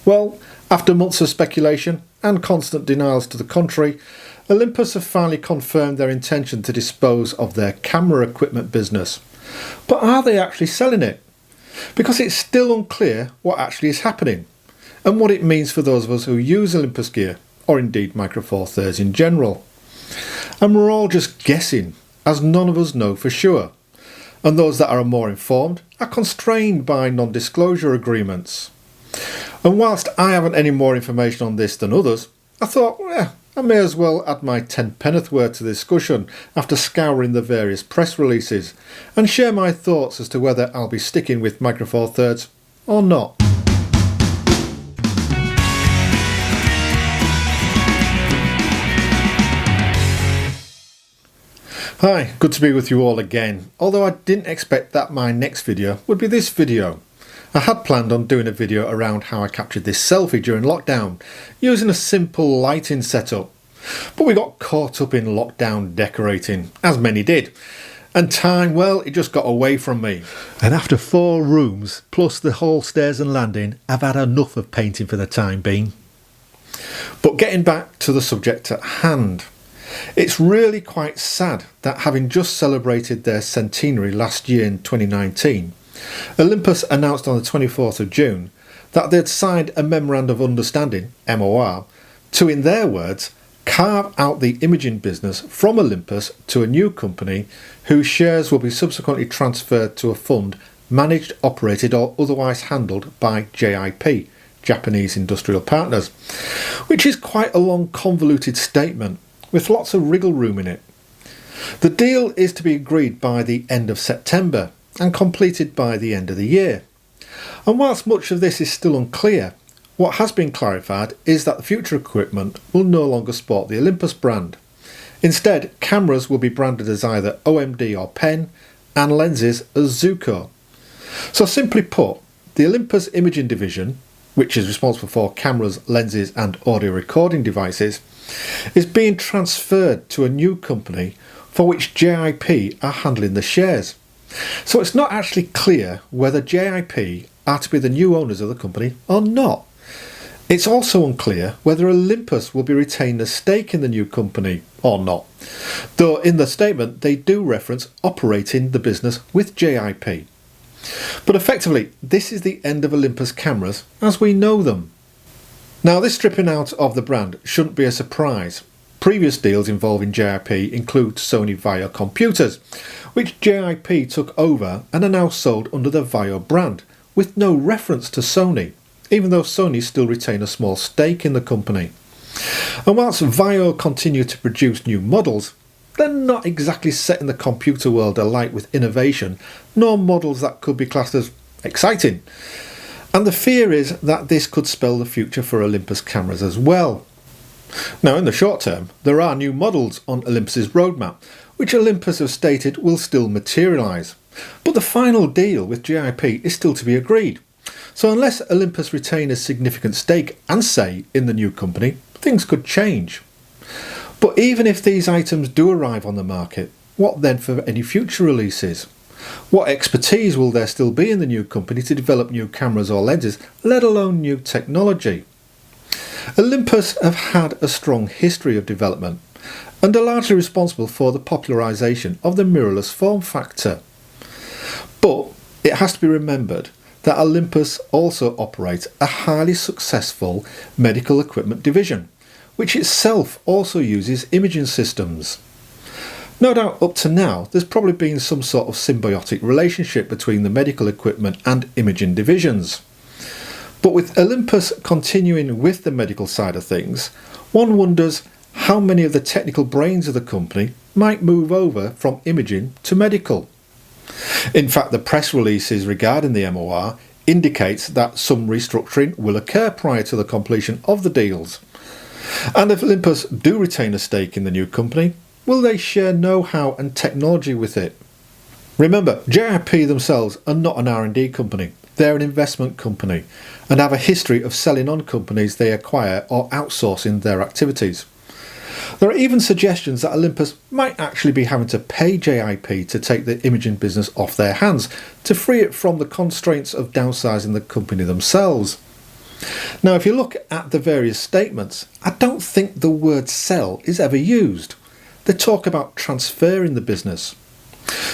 Well, after months of speculation and constant denials to the contrary, Olympus have finally confirmed their intention to dispose of their camera equipment business. But are they actually selling it? Because it's still unclear what actually is happening and what it means for those of us who use Olympus gear, or indeed Micro Four Thirds in general. And we're all just guessing, as none of us know for sure. And those that are more informed are constrained by non-disclosure agreements. And whilst I haven't any more information on this than others, I thought, I may as well add my 10penneth word to the discussion after scouring the various press releases and share my thoughts as to whether I'll be sticking with Micro Four Thirds or not. Hi, good to be with you all again, although I didn't expect that my next video would be this video. I had planned on doing a video around how I captured this selfie during lockdown, using a simple lighting setup. But we got caught up in lockdown decorating, as many did. And time, well, it just got away from me. And after 4 rooms, plus the whole stairs and landing, I've had enough of painting for the time being. But getting back to the subject at hand. It's really quite sad that having just celebrated their centenary last year in 2019, Olympus announced on the 24th of June that they'd signed a memorandum of understanding, MOR, to, in their words, carve out the imaging business from Olympus to a new company whose shares will be subsequently transferred to a fund managed, operated or otherwise handled by JIP, Japanese Industrial Partners, which is quite a long convoluted statement with lots of wriggle room in it. The deal is to be agreed by the end of September and completed by the end of the year. And whilst much of this is still unclear, what has been clarified is that the future equipment will no longer sport the Olympus brand. Instead, cameras will be branded as either OMD or Pen and lenses as Zuiko. So simply put, the Olympus imaging division, which is responsible for cameras, lenses and audio recording devices, is being transferred to a new company for which JIP are handling the shares. So it's not actually clear whether JIP are to be the new owners of the company or not. It's also unclear whether Olympus will be retaining a stake in the new company or not, though in the statement they do reference operating the business with JIP. But effectively, this is the end of Olympus cameras as we know them. Now, this stripping out of the brand shouldn't be a surprise. Previous deals involving JIP include Sony Vaio computers, which JIP took over and are now sold under the Vaio brand, with no reference to Sony, even though Sony still retain a small stake in the company. And whilst Vaio continue to produce new models, they're not exactly setting the computer world alight with innovation, nor models that could be classed as exciting. And the fear is that this could spell the future for Olympus cameras as well. Now, in the short term, there are new models on Olympus's roadmap, which Olympus have stated will still materialise. But the final deal with JIP is still to be agreed. So unless Olympus retain a significant stake and say in the new company, things could change. But even if these items do arrive on the market, what then for any future releases? What expertise will there still be in the new company to develop new cameras or lenses, let alone new technology? Olympus have had a strong history of development and are largely responsible for the popularisation of the mirrorless form factor. But it has to be remembered that Olympus also operates a highly successful medical equipment division, which itself also uses imaging systems. No doubt up to now there's probably been some sort of symbiotic relationship between the medical equipment and imaging divisions. But with Olympus continuing with the medical side of things, one wonders how many of the technical brains of the company might move over from imaging to medical. In fact, the press releases regarding the MOR indicates that some restructuring will occur prior to the completion of the deals. And if Olympus do retain a stake in the new company, will they share know-how and technology with it? Remember, JIP themselves are not an R&D company, they're an investment company and have a history of selling on companies they acquire or outsourcing their activities. There are even suggestions that Olympus might actually be having to pay JIP to take the imaging business off their hands to free it from the constraints of downsizing the company themselves. Now, if you look at the various statements, I don't think the word sell is ever used. They talk about transferring the business.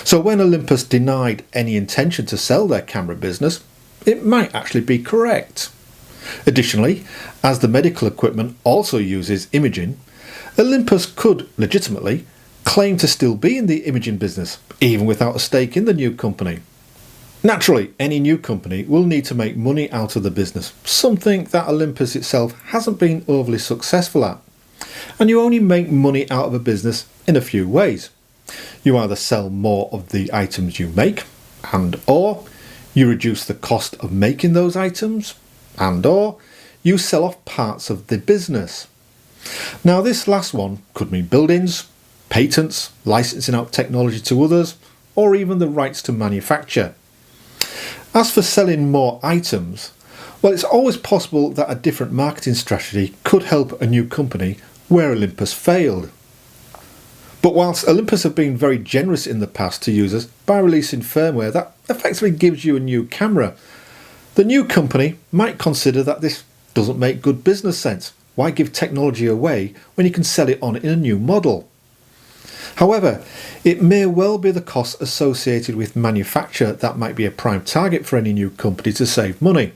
So when Olympus denied any intention to sell their camera business, it might actually be correct. Additionally, as the medical equipment also uses imaging, Olympus could legitimately claim to still be in the imaging business, even without a stake in the new company. Naturally, any new company will need to make money out of the business, something that Olympus itself hasn't been overly successful at. And you only make money out of a business in a few ways. You either sell more of the items you make, and/or you reduce the cost of making those items, and/or you sell off parts of the business. Now, this last one could mean buildings, patents, licensing out technology to others, or even the rights to manufacture. As for selling more items, well, it's always possible that a different marketing strategy could help a new company where Olympus failed. But whilst Olympus have been very generous in the past to users by releasing firmware that effectively gives you a new camera, the new company might consider that this doesn't make good business sense. Why give technology away when you can sell it on in a new model? However, it may well be the costs associated with manufacture that might be a prime target for any new company to save money.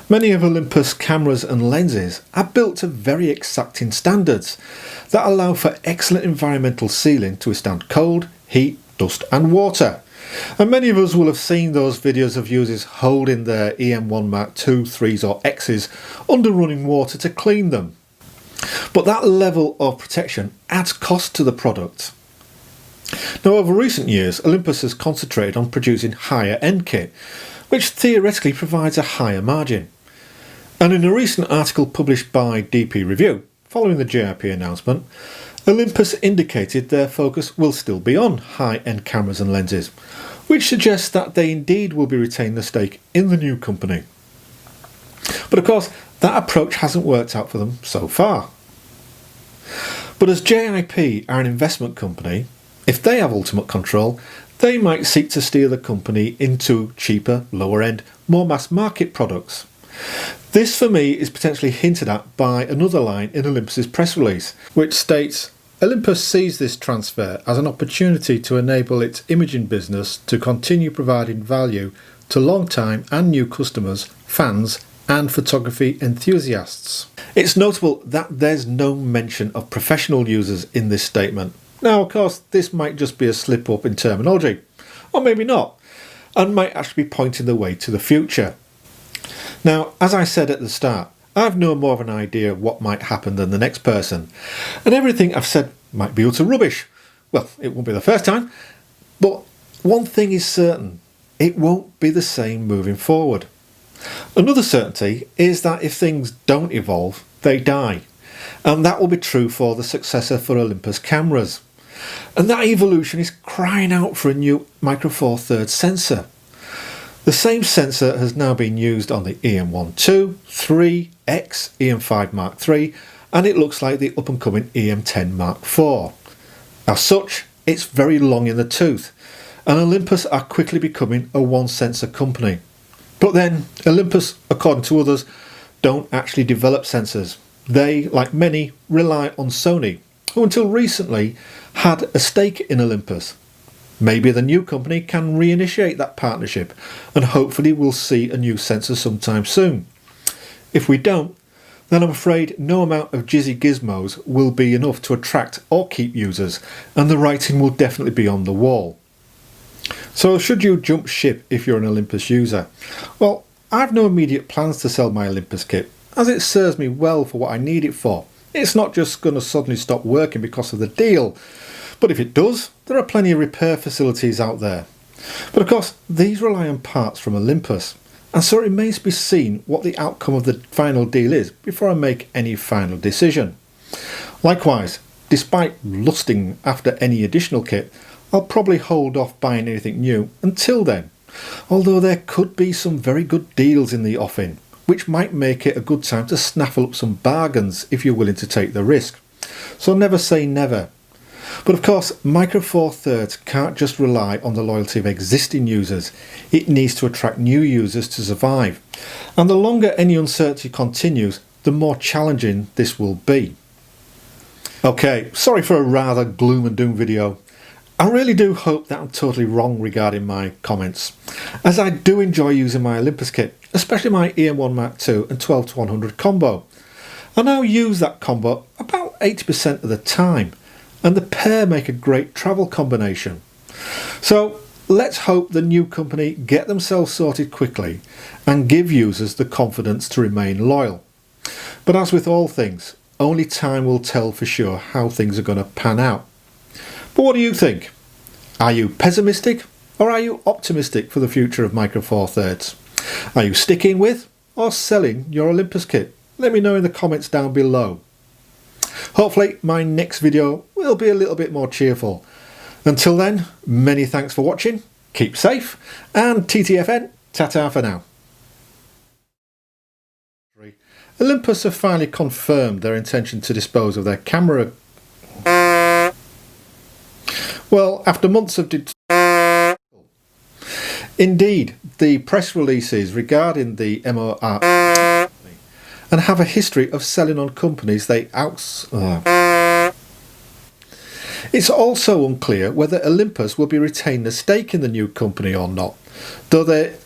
Many of Olympus cameras and lenses are built to very exacting standards that allow for excellent environmental sealing to withstand cold, heat, dust and water. And many of us will have seen those videos of users holding their EM1 Mark II, 3s or Xs under running water to clean them. But that level of protection adds cost to the product. Now, over recent years, Olympus has concentrated on producing higher end kit, which theoretically provides a higher margin. And in a recent article published by DP Review, following the JIP announcement, Olympus indicated their focus will still be on high-end cameras and lenses, which suggests that they indeed will be retaining a stake in the new company. But of course, that approach hasn't worked out for them so far. But as JIP are an investment company, if they have ultimate control, they might seek to steer the company into cheaper, lower-end, more mass-market products. This for me is potentially hinted at by another line in Olympus's press release, which states, Olympus sees this transfer as an opportunity to enable its imaging business to continue providing value to long-time and new customers, fans and photography enthusiasts. It's notable that there's no mention of professional users in this statement. Now, of course, this might just be a slip-up in terminology, or maybe not, and might actually be pointing the way to the future. Now, as I said at the start, I have no more of an idea of what might happen than the next person, and everything I've said might be utter rubbish. Well, it won't be the first time, but one thing is certain, it won't be the same moving forward. Another certainty is that if things don't evolve, they die, and that will be true for the successor for Olympus cameras. And that evolution is crying out for a new Micro Four Thirds sensor. The same sensor has now been used on the EM1 II, 3, X, EM5 Mark III, and it looks like the up-and-coming EM10 Mark IV. As such, it's very long in the tooth, and Olympus are quickly becoming a one-sensor company. But then, Olympus, according to others, don't actually develop sensors. They, like many, rely on Sony, who until recently had a stake in Olympus. Maybe the new company can reinitiate that partnership, and hopefully we'll see a new sensor sometime soon. If we don't, then I'm afraid no amount of jizzy gizmos will be enough to attract or keep users, and the writing will definitely be on the wall. So should you jump ship if you're an Olympus user? Well, I have no immediate plans to sell my Olympus kit, as it serves me well for what I need it for. It's not just going to suddenly stop working because of the deal, but if it does, there are plenty of repair facilities out there. But of course, these rely on parts from Olympus, and so it remains to be seen what the outcome of the final deal is before I make any final decision. Likewise, despite lusting after any additional kit, I'll probably hold off buying anything new until then, although there could be some very good deals in the offing, which might make it a good time to snaffle up some bargains if you're willing to take the risk. So never say never. But of course, Micro Four Thirds can't just rely on the loyalty of existing users. It needs to attract new users to survive. And the longer any uncertainty continues, the more challenging this will be. Okay, sorry for a rather gloom and doom video. I really do hope that I'm totally wrong regarding my comments, as I do enjoy using my Olympus kit, especially my EM1 Mark II and 12-100 combo. I now use that combo about 80% of the time, and the pair make a great travel combination. So let's hope the new company get themselves sorted quickly and give users the confidence to remain loyal. But as with all things, only time will tell for sure how things are going to pan out. But what do you think? Are you pessimistic or are you optimistic for the future of Micro Four Thirds? Are you sticking with or selling your Olympus kit? Let me know in the comments down below. Hopefully my next video will be a little bit more cheerful. Until then, many thanks for watching, keep safe, and TTFN, ta-ta for now. Olympus have finally confirmed their intention to dispose of their camera. Well, after months of Indeed, the press releases regarding the MOR and have a history of selling on companies they It's also unclear whether Olympus will be retaining a stake in the new company or not, though they